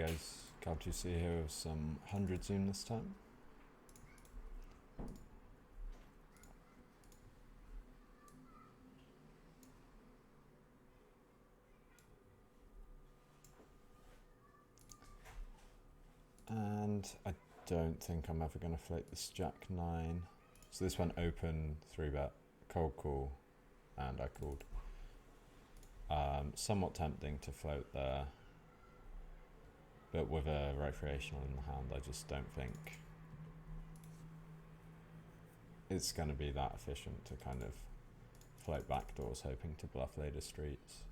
guys, Cal2C here with some 100 zoom this time. And I don't think I'm ever going to float this Jack 9. So this went open, 3-bet, cold call, and I called. Somewhat tempting to float there, but with a recreational in the hand, I just don't think it's going to be that efficient to kind of float backdoors hoping to bluff later streets.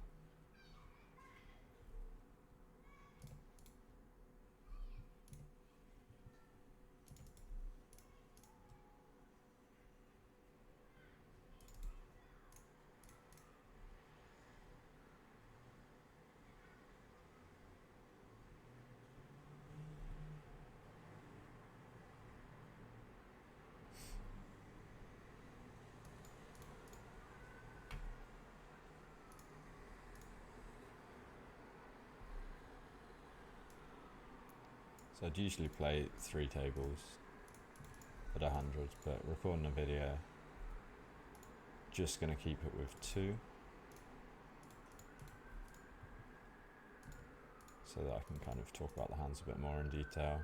So I'd usually play 3 tables at 100, but recording a video, just going to keep it with 2. So that I can kind of talk about the hands a bit more in detail.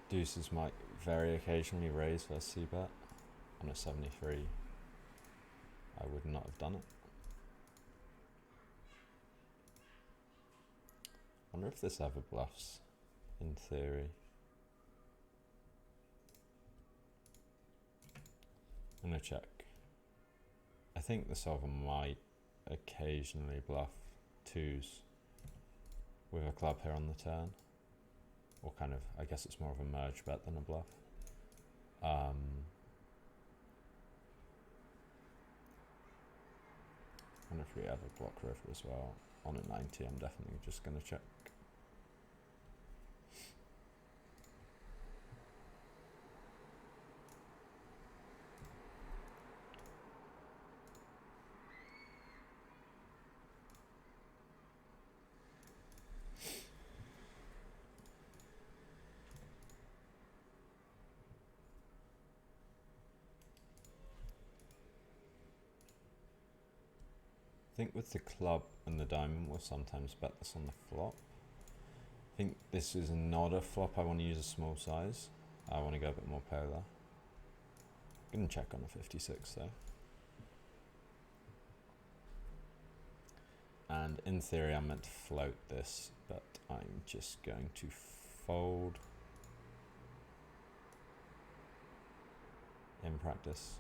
Deuces might very occasionally raise versus c-bet. On a 73, I would not have done it. I wonder if this ever bluffs, in theory. I'm going to check. I think the solver might occasionally bluff 2s with a club here on the turn. Or kind of, I guess it's more of a merge bet than a bluff. And if we ever block river as well, on a 90, I'm definitely just going to check. I think with the club and the diamond, we'll sometimes bet this on the flop. I think this is not a flop. I want to use a small size. I want to go a bit more polar. I'm going to check on a 56 though. And in theory, I'm meant to float this, but I'm just going to fold in practice.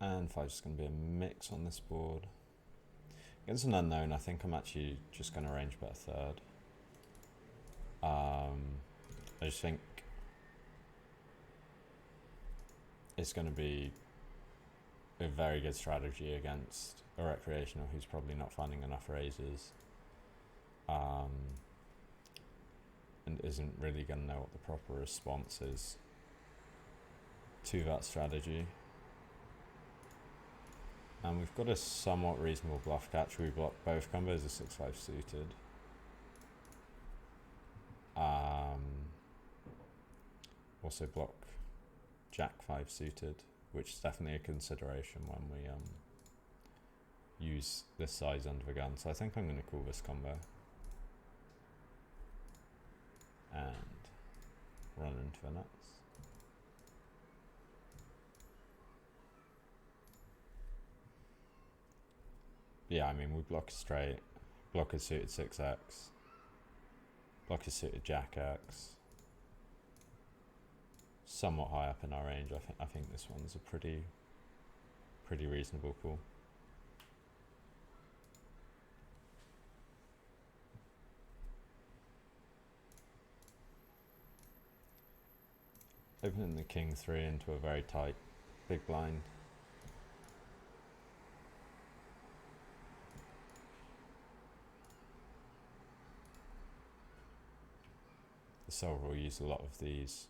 And 5 is going to be a mix on this board. Against an unknown, I think I'm actually just going to range bet a third. I just think it's going to be a very good strategy against a recreational who's probably not finding enough raises. And isn't really going to know what the proper response is to that strategy. And we've got a somewhat reasonable bluff catch. We block both combos of 6-5 suited. Also block Jack-5 suited, which is definitely a consideration when we use this size under the gun. So I think I'm going to call this combo and run into the nuts. Yeah, I mean, we block a straight, block a suited 6x, block a suited Jack-X. Somewhat high up in our range. I think this one's a pretty reasonable call. Opening the king-3 into a very tight big blind. The solver will use a lot of these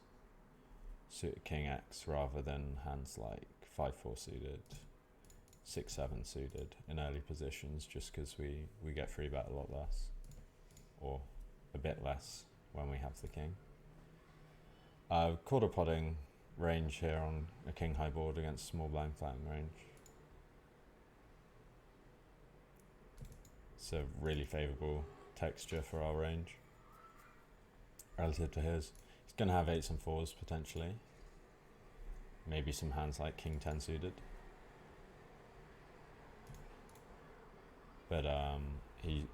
suited king-X rather than hands like 5-4 suited, 6-7 suited in early positions, just because we get free bet a lot less, or a bit less when we have the king. Quarter potting range here on a king high board against small blind flattening range. It's a really favourable texture for our range relative to his. He's going to have 8s and 4s potentially. Maybe some hands like king 10 suited. But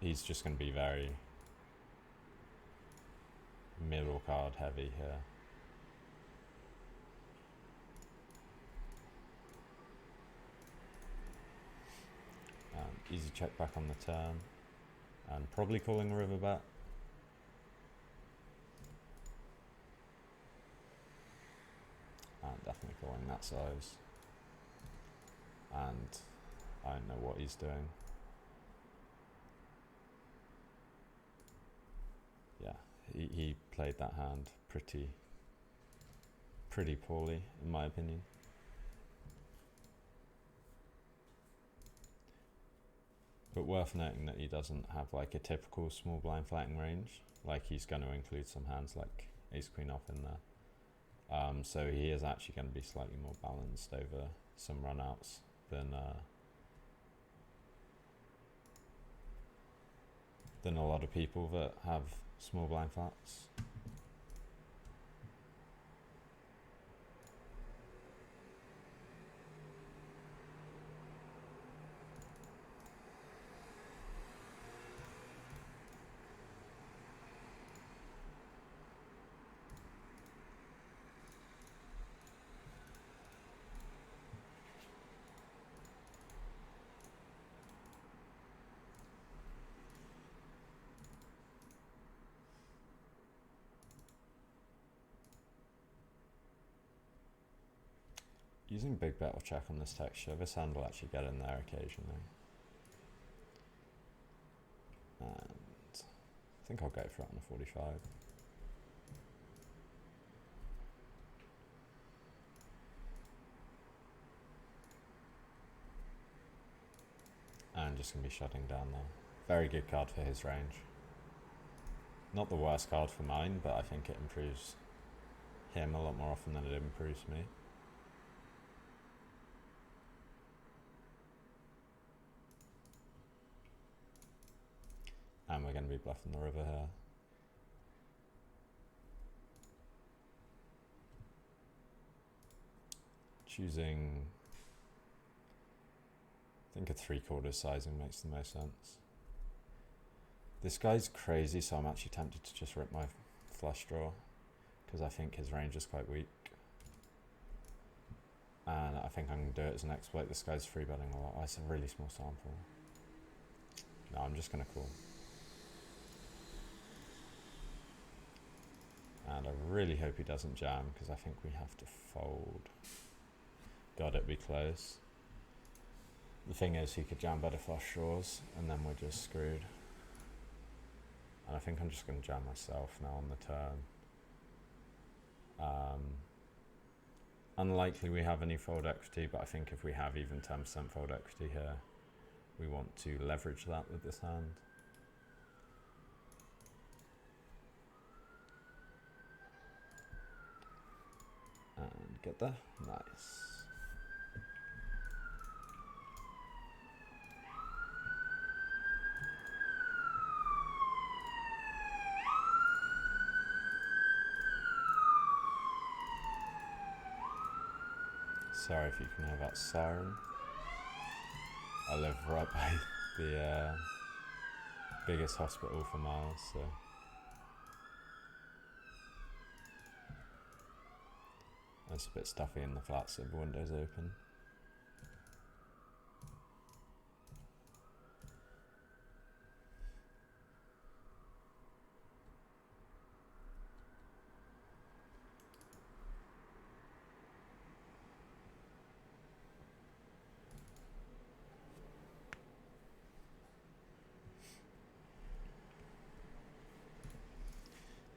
he's just going to be very middle card heavy here. Easy check back on the turn, and probably calling a river bet. And definitely calling that size. And I don't know what he's doing. Yeah, he played that hand pretty poorly, in my opinion. But worth noting that he doesn't have like a typical small blind flattening range. Like, he's going to include some hands like ace queen off in there. So he is actually going to be slightly more balanced over some runouts than a lot of people that have small blind flats. Using big bet or check on this texture, this hand will actually get in there occasionally. And I think I'll go for it on a 45. And just going to be shutting down there. Very good card for his range. Not the worst card for mine, but I think it improves him a lot more often than it improves me. And we're going to be bluffing the river here. Choosing, I think a 3/4 sizing makes the most sense. This guy's crazy, so I'm actually tempted to just rip my flush draw, because I think his range is quite weak. And I think I'm going to do it as an exploit. This guy's free betting a lot. Oh, it's a really small sample. No, I'm just going to call. And I really hope he doesn't jam, because I think we have to fold. God, it'd be close. The thing is, he could jam better flush draws, and then we're just screwed. And I think I'm just going to jam myself now on the turn. unlikely we have any fold equity, but I think if we have even 10% fold equity here, we want to leverage that with this hand. And get there. Nice. Sorry if you can hear that siren. I live right by the biggest hospital for miles, so it's a bit stuffy in the flat, so the window's open.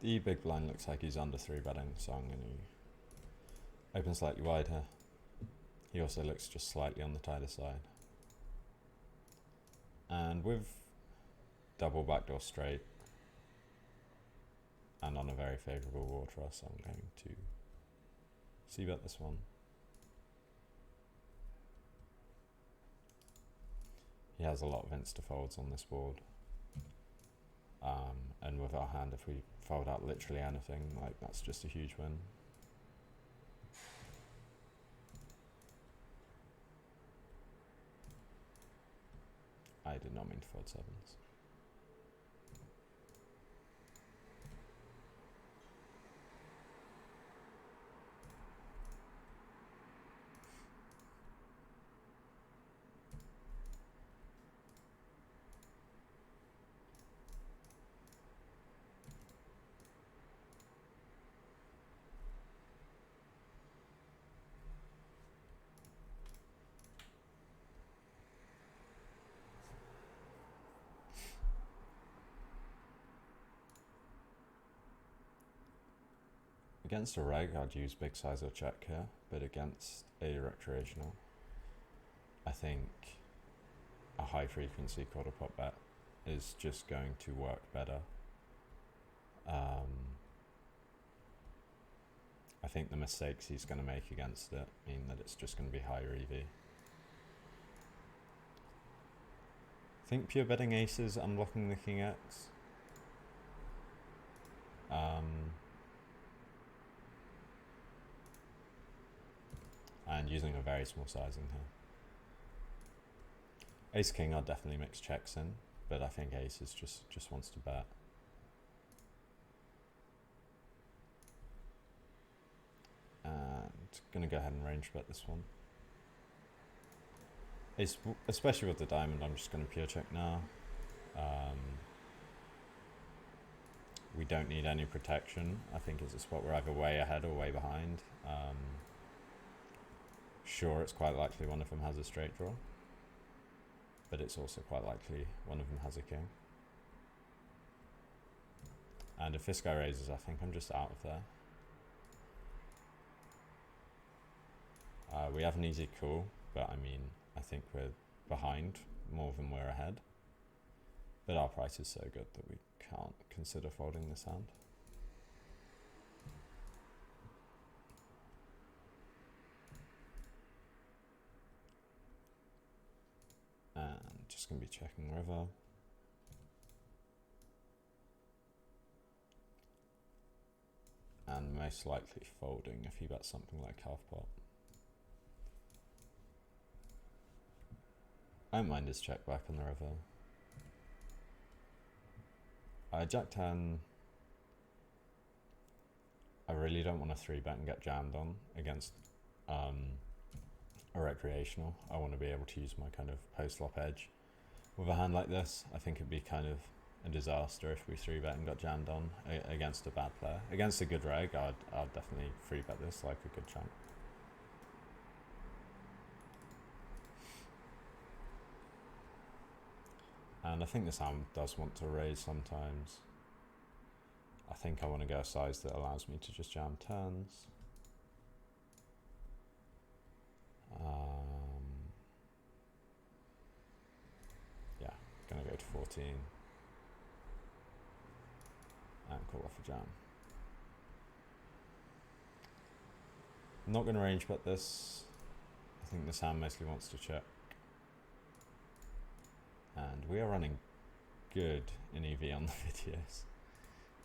The big blind looks like he's under 3-betting, so I'm going to open slightly wide here. He also looks just slightly on the tighter side. And with double backdoor straight and on a very favourable board for us, I'm going to c-bet this one. He has a lot of insta-folds on this board. And with our hand, if we fold out literally anything, like that's just a huge win. I did not mean to fold sevens. Against a reg, I'd use big size or check here, but against a recreational, I think a high frequency quarter pot bet is just going to work better. I think the mistakes he's going to make against it mean that it's just going to be higher EV. I think pure betting aces, unblocking the king X. And using a very small sizing here. Ace king I'll definitely mix checks in, but I think aces just wants to bet. And gonna go ahead and range bet this one. Ace, especially with the diamond, I'm just gonna pure check now. We don't need any protection. I think it's a spot we're either way ahead or way behind. Sure, it's quite likely one of them has a straight draw, but it's also quite likely one of them has a king. And if this guy raises, I think I'm just out of there. We have an easy call, but I mean, I think we're behind more than we're ahead. But our price is so good that we can't consider folding this hand. And just going to be checking river. And most likely folding if he bets something like half pot. I don't mind his check back on the river. Jack 10, I really don't want to 3-bet and get jammed on against a recreational. I want to be able to use my kind of post-flop edge. With a hand like this, I think it'd be kind of a disaster if we 3-bet and got jammed on against a bad player. Against a good reg, I'd definitely 3-bet this like a good chunk. And I think this hand does want to raise sometimes. I think I want to go a size that allows me to just jam turns. Yeah, gonna go to 14 and call off a jam. I'm not gonna range bet this. I think this hand mostly wants to check. And we are running good in EV on the videos,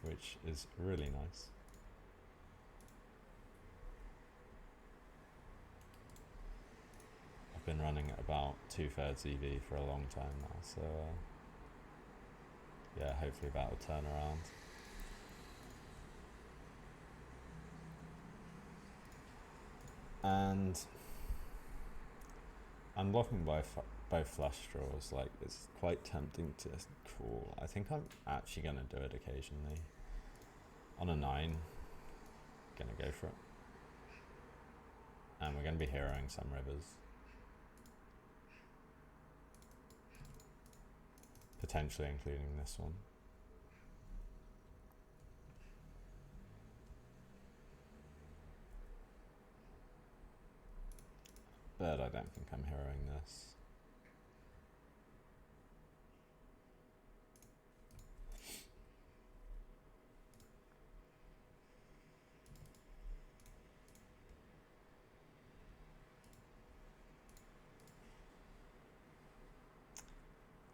which is really nice. I've been running at about 2/3 EV for a long time now, so yeah, hopefully that'll turn around. And I'm blocking by both flush draws. Like, it's quite tempting to call. I think I'm actually going to do it occasionally. On a 9, going to go for it. And we're going to be heroing some rivers. Potentially including this one. But I don't think I'm heroing this.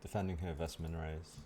Defending her investment raise.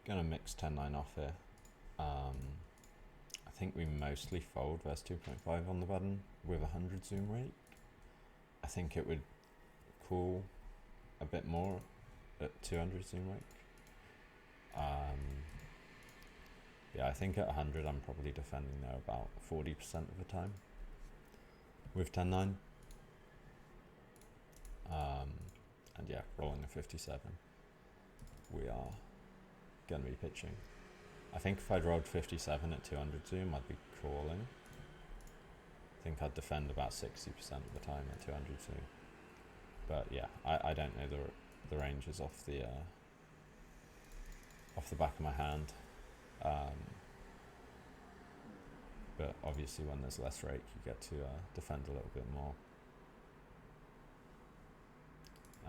Gonna mix 10-9 off here. I think we mostly fold versus 2.5 on the button with 100 zoom rate. I think it would cool a bit more at 200 zoom rate. Yeah, I think at 100 I'm probably defending there about 40% of the time with 10-9. And yeah, rolling a 57. We are going to be pitching. I think if I'd rolled 57 at 200 zoom, I'd be calling. I think I'd defend about 60% of the time at 200 zoom. But yeah, I don't know the ranges off the back of my hand. But obviously when there's less rake, you get to defend a little bit more.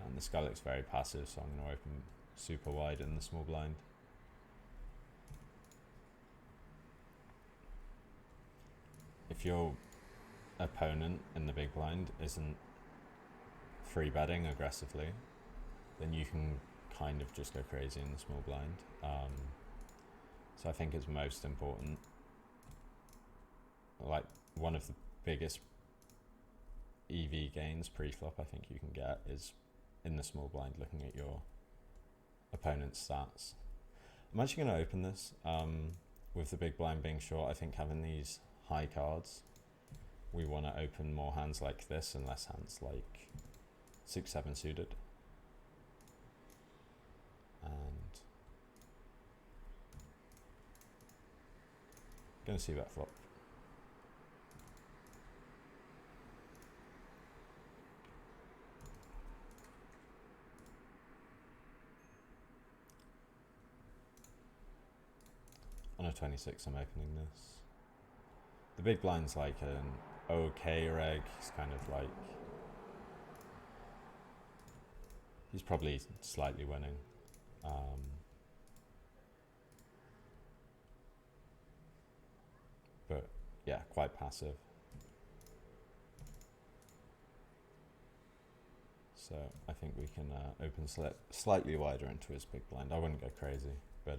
And this guy looks very passive, so I'm going to open super wide in the small blind. If your opponent in the big blind isn't free betting aggressively, then you can kind of just go crazy in the small blind. So I think it's most important. Like, one of the biggest EV gains pre-flop I think you can get is in the small blind, looking at your opponent's stats. I'm actually going to open this with the big blind being short. I think having these high cards, we want to open more hands like this and less hands like 6-7 suited. And gonna see that flop. On a 26 I'm opening this. The big blind's like an okay reg. He's kind of like, he's probably slightly winning. But yeah, quite passive. So I think we can open slightly wider into his big blind. I wouldn't go crazy, but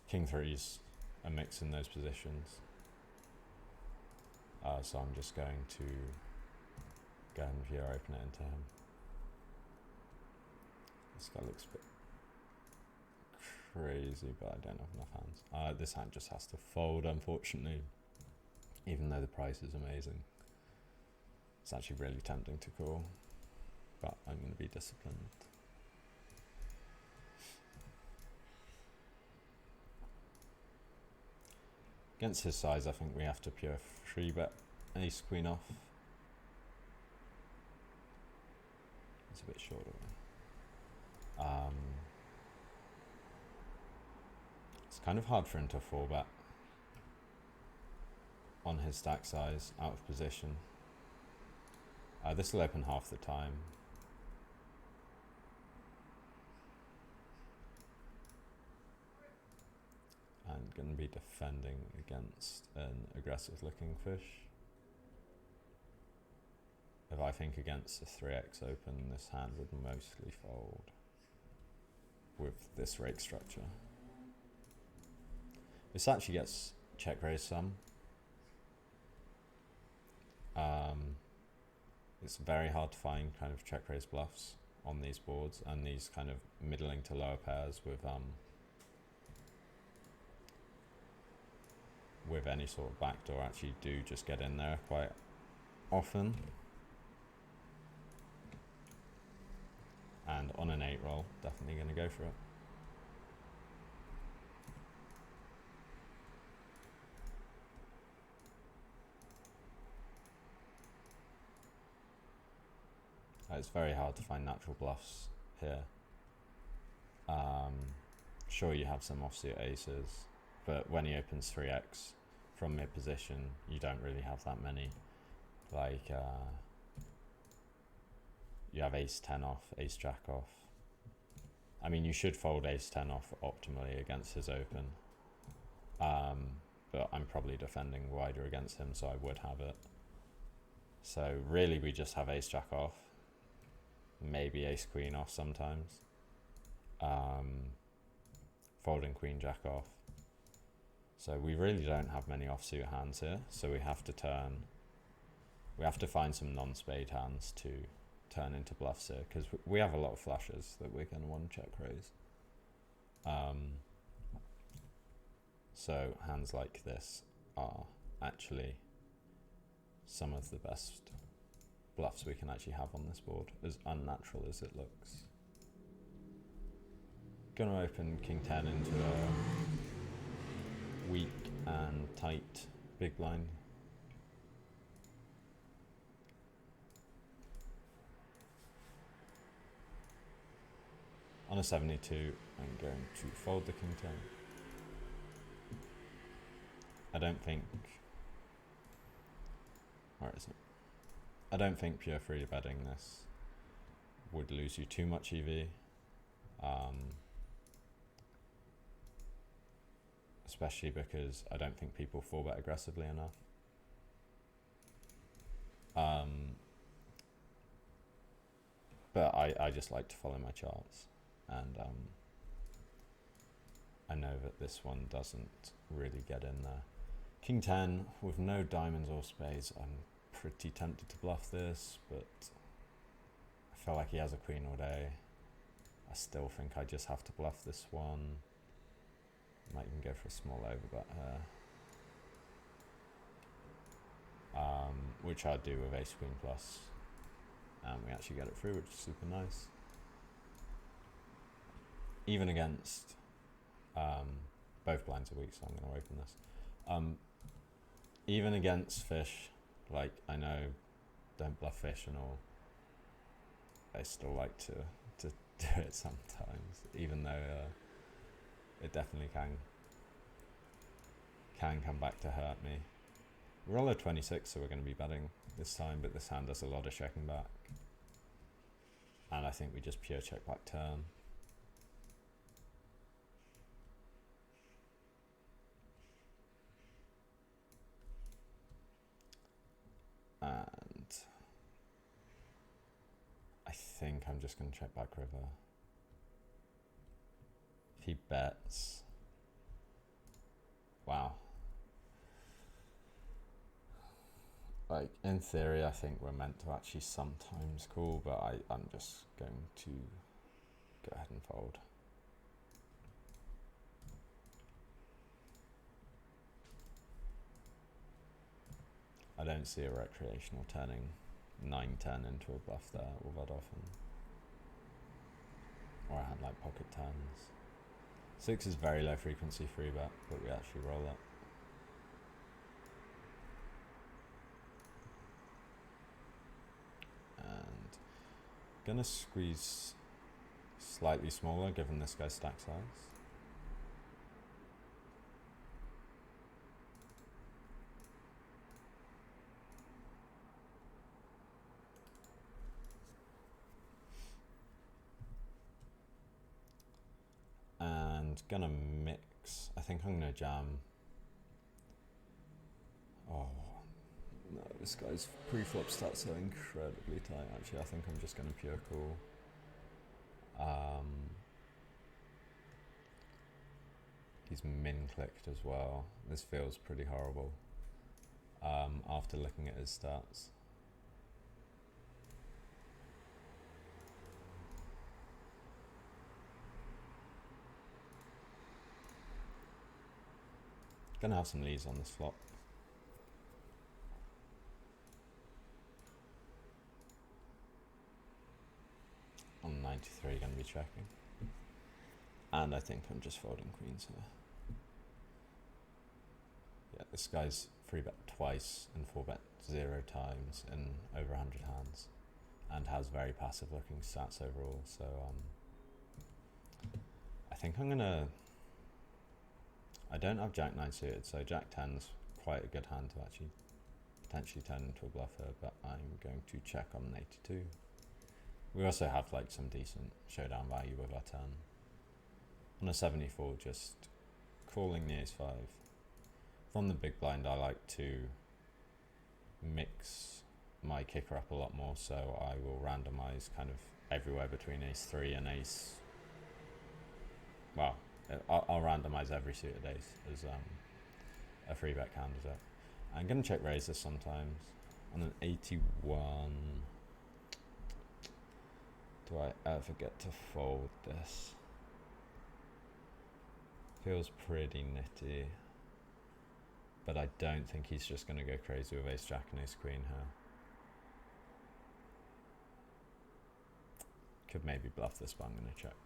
king threes a mix in those positions. So I'm just going to go and view open it into him. This guy looks a bit crazy, but I don't have enough hands. This hand just has to fold, unfortunately, even though the price is amazing. It's actually really tempting to call, but I'm going to be disciplined. Against his size, I think we have to pure 3-bet ace queen off. It's a bit shorter. It's kind of hard for him to 4-bet on his stack size, out of position. This will open half the time. And going to be defending against an aggressive looking fish. If I think against a 3x open, this hand would mostly fold with this rake structure. This actually gets check raised some. It's very hard to find kind of check raise bluffs on these boards, and these kind of middling to lower pairs with any sort of backdoor actually do just get in there quite often. And on an 8 roll, definitely going to go for it. It's very hard to find natural bluffs here. Sure, you have some offsuit aces, but when he opens 3x from mid position, you don't really have that many. Like, you have ace 10 off, ace jack off. I mean, you should fold ace 10 off optimally against his open. But I'm probably defending wider against him, so I would have it. So really, we just have ace jack off. Maybe ace queen off sometimes. Folding queen jack off. So we really don't have many offsuit hands here. So we have to find some non-spade hands to turn into bluffs here, because we have a lot of flushes that we're going to want to check raise. So hands like this are actually some of the best bluffs we can actually have on this board, as unnatural as it looks. Gonna open king 10 into a weak and tight big blind. On a 72, I'm going to fold the king 10. I don't think, where is it? I don't think pure free betting this would lose you too much EV. Especially because I don't think people 4-bet aggressively enough. But I just like to follow my charts, and I know that this one doesn't really get in there. King 10 with no diamonds or spades, I'm pretty tempted to bluff this, but I feel like he has a queen all day. I still think I just have to bluff this one. Might even go for a small overbet here. Which I'd do with ace queen plus. And we actually get it through, which is super nice. Even against, both blinds are weak, so I'm going to open this. Even against fish, like, I know, don't bluff fish and all, I still like to do it sometimes, even though it definitely can come back to hurt me. We're all at 26, so we're going to be betting this time, but this hand does a lot of checking back. And I think we just pure check back turn. And I think I'm just going to check back river. If he bets, wow. Like, in theory, I think we're meant to actually sometimes call, but I'm just going to go ahead and fold. I don't see a recreational turning 9-10 into a bluff there all that often. Or a hand like pocket tens. 6 is very low frequency free bet, but we actually roll it. And gonna squeeze slightly smaller given this guy's stack size. And gonna mix. I think I'm gonna jam. Oh no, this guy's pre-flop stats are incredibly tight. Actually, I think I'm just gonna pure call. He's min-clicked as well. This feels pretty horrible after looking at his stats. Gonna have some leads on this flop. On 93, gonna be checking. And I think I'm just folding queens here. Yeah, this guy's 3-bet twice and 4-bet 0 times in over 100 hands, and has very passive looking stats overall. So I think I'm gonna. I don't have Jack 9 suited, so Jack 10's quite a good hand to actually potentially turn into a bluff here, but I'm going to check on an 82. We also have like some decent showdown value with our turn. On a 74, just calling the ace 5. From the big blind, I like to mix my kicker up a lot more, so I will randomize kind of everywhere between ace 3 and ace. Well, I'll randomize every suited ace as a 3-bet candidate. I'm going to check raise this sometimes. On an 81, do I ever get to fold this? Feels pretty nitty, but I don't think he's just going to go crazy with ace jack and ace queen here. Could maybe bluff this, but I'm going to check.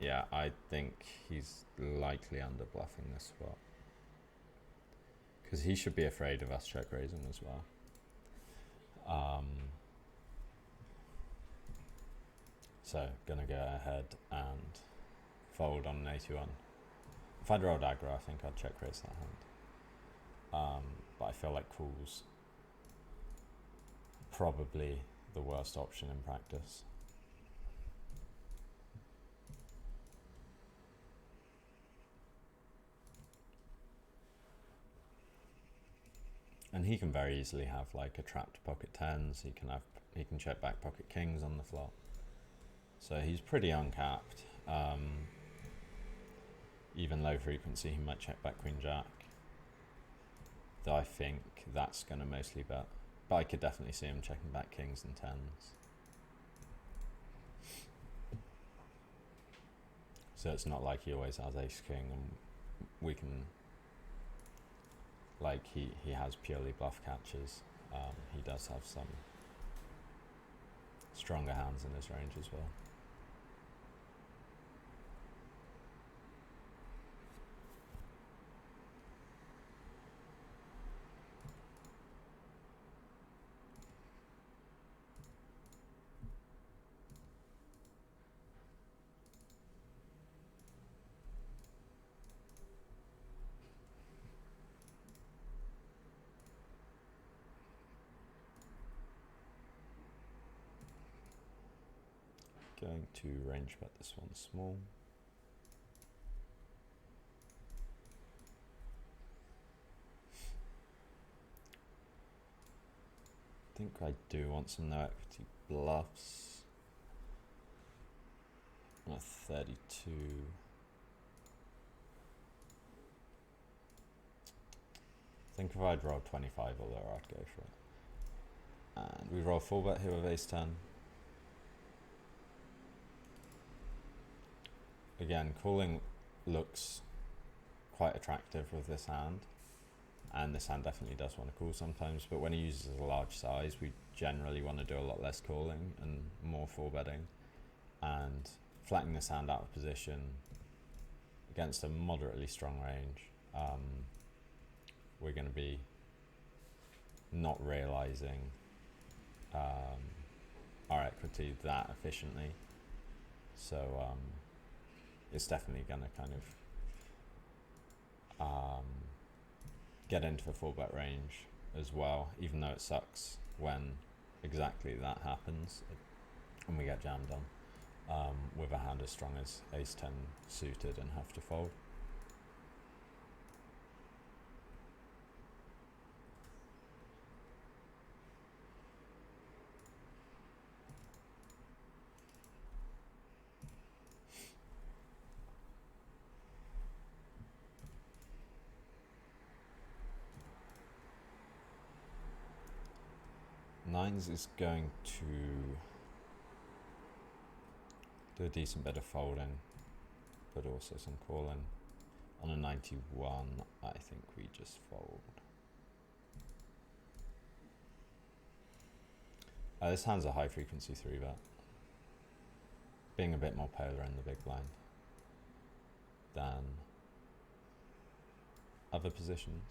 Yeah, I think he's likely under bluffing this spot, because he should be afraid of us check raising as well. So gonna go ahead and fold on an 81. If I'd rolled aggro, I think I'd check raise that hand. But I feel like call's probably the worst option in practice. And he can very easily have like a trapped pocket tens. He can check back pocket kings on the flop. So he's pretty uncapped. Even low frequency, he might check back queen jack. Though I think that's going to mostly bet. But I could definitely see him checking back kings and tens. So it's not like he always has ace king, and we can, like, he has purely bluff catches. He does have some stronger hands in his range as well. Going to range bet this one small. I think I do want some no equity bluffs. a 32. I think if I'd rolled 25 or lower, I'd go for it. And we roll full bet here with ace 10. Again, calling looks quite attractive with this hand, and this hand definitely does want to call sometimes, but when he uses a large size, we generally want to do a lot less calling and more full betting. And flattening this hand out of position against a moderately strong range, we're going to be not realizing our equity that efficiently. So it's definitely going to kind of get into the full bet range as well, even though it sucks when exactly that happens and we get jammed on with a hand as strong as ace 10 suited and have to fold. Nines is going to do a decent bit of folding, but also some calling. On a 91, I think we just fold. This hand's a high frequency 3-bet, being a bit more polar in the big blind than other positions.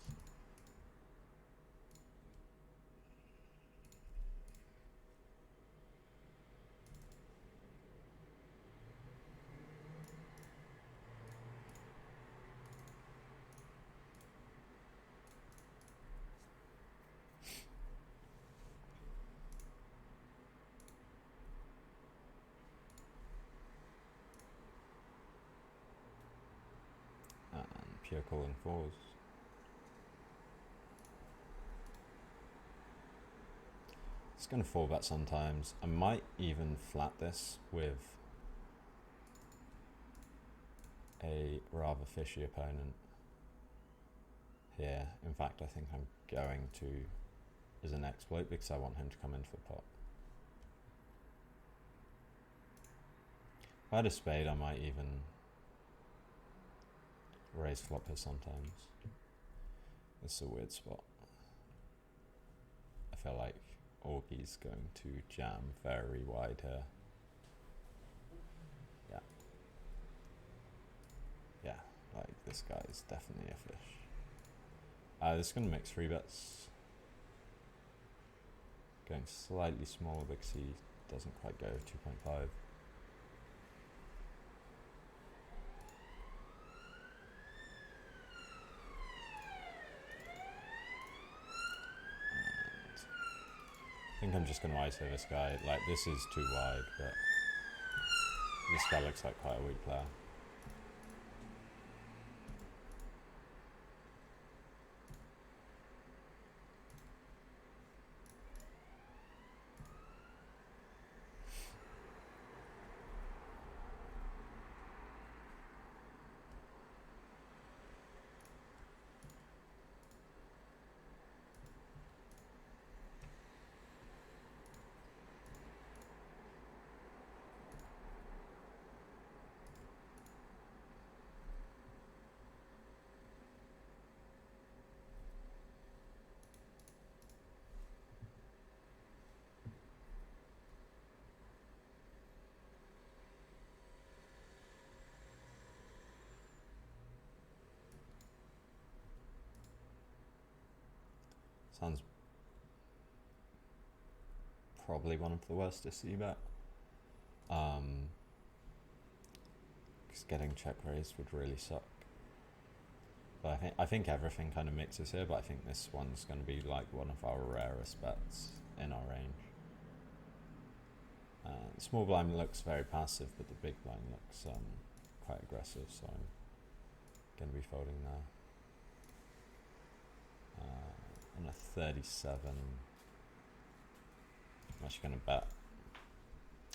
Pure calling fours. It's going to 4-bet sometimes. I might even flat this with a rather fishy opponent here. In fact, I think I'm going to as an exploit because I want him to come into the pot. If I had a spade, I might even raise flop here sometimes. It's a weird spot. I feel like Augie's going to jam very wide here. Yeah. Yeah, like this guy is definitely a fish. This is going to mix 3-bets. Going slightly smaller because he doesn't quite go 2.5. I think I'm just going to ISO this guy. Like, this is too wide, but this guy looks like quite a weak player. Sounds probably one of the worst to see bet. Because getting check raised would really suck. But I think everything kind of mixes here, but I think this one's going to be like one of our rarest bets in our range. The small blind looks very passive, but the big blind looks quite aggressive, so I'm going to be folding there. On a 37, I'm actually going to bet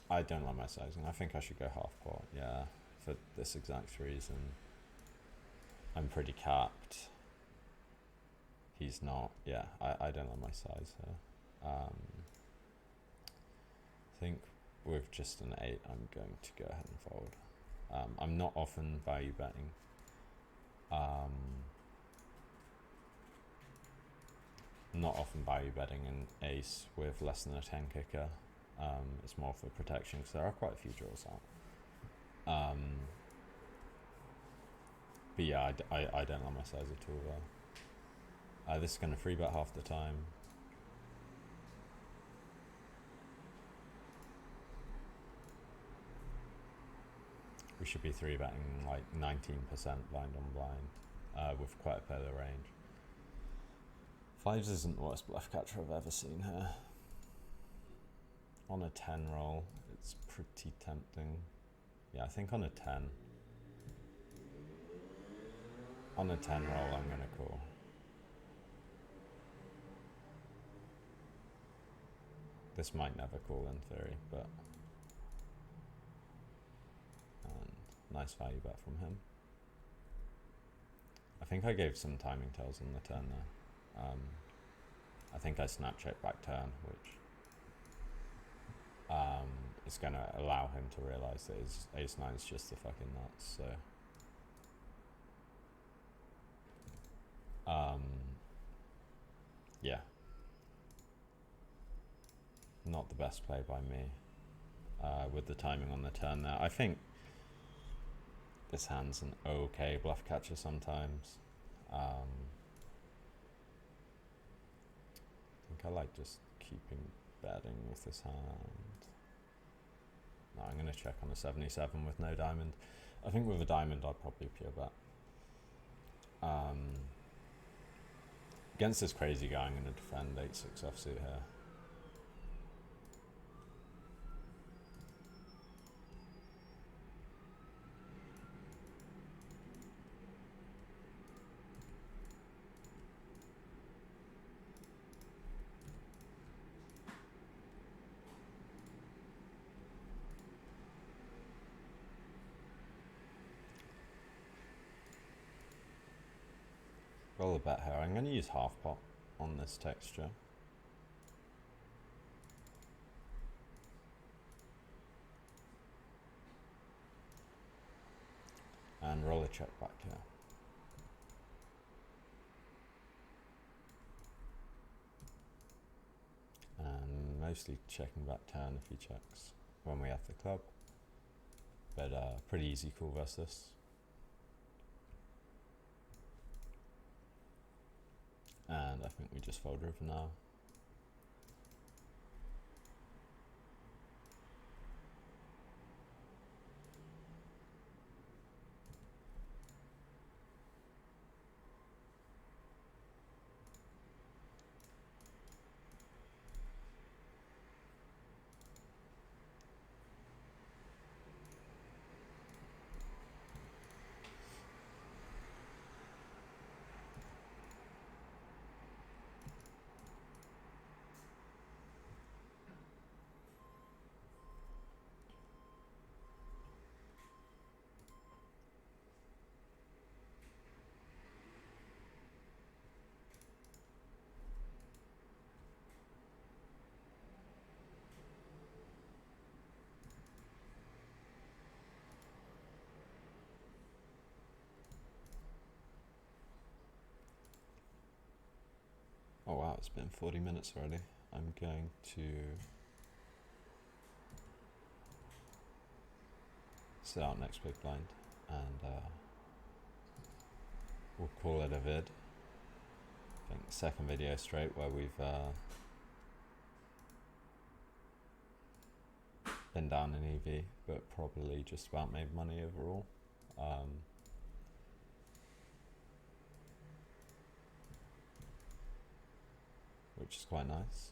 I don't like my sizing. I think I should go half pot, yeah, for this exact reason. I'm pretty capped. He's not, yeah, I don't like my size here. I think with just an 8, I'm going to go ahead and fold. I'm not often value betting. Not often value betting an ace with less than a 10 kicker. It's more for protection because there are quite a few draws out. But yeah, I don't like my size at all there. This is going to free bet half the time. We should be 3-betting like 19% blind on blind with quite a better range. 5s isn't the worst bluff catcher I've ever seen here. On a 10 roll, it's pretty tempting. Yeah, I think on a 10. On a 10 roll, I'm going to call. This might never call in theory, but... nice value bet from him. I think I gave some timing tells on the turn there. I think I snap check back turn, which is going to allow him to realise that his ace-9 is just the fucking nuts, so... yeah. Not the best play by me with the timing on the turn there. I think this hand's an okay bluff catcher sometimes. I think I like just keeping betting with this hand. No, I'm going to check on a 77 with no diamond. I think with a diamond I'd probably pure bet. Against this crazy guy I'm going to defend 8-6 offsuit here. Roll a bet here. I'm going to use half pot on this texture. And roll a check back here. And mostly checking back turn if he checks when we have the club. But pretty easy call versus this. And I think we just fold river now. Oh wow, it's been 40 minutes already. I'm going to sit out next big blind and we'll call it a vid. I think second video straight where we've been down in EV, but probably just about made money overall. Which is quite nice.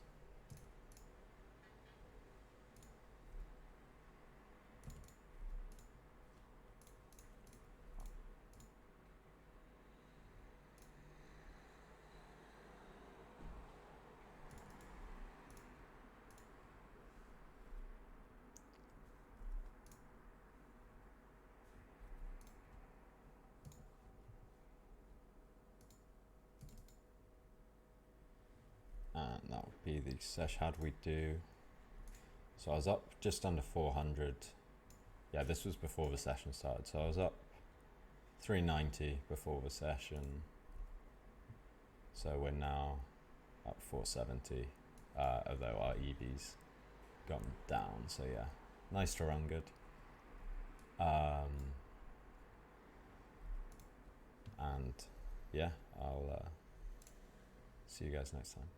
be the sesh. How'd we do? So I was up just under 400. Yeah, this was before the session started. So I was up 390 before the session. So we're now up 470, although our EV's gone down. So yeah, nice to run good. And yeah, I'll see you guys next time.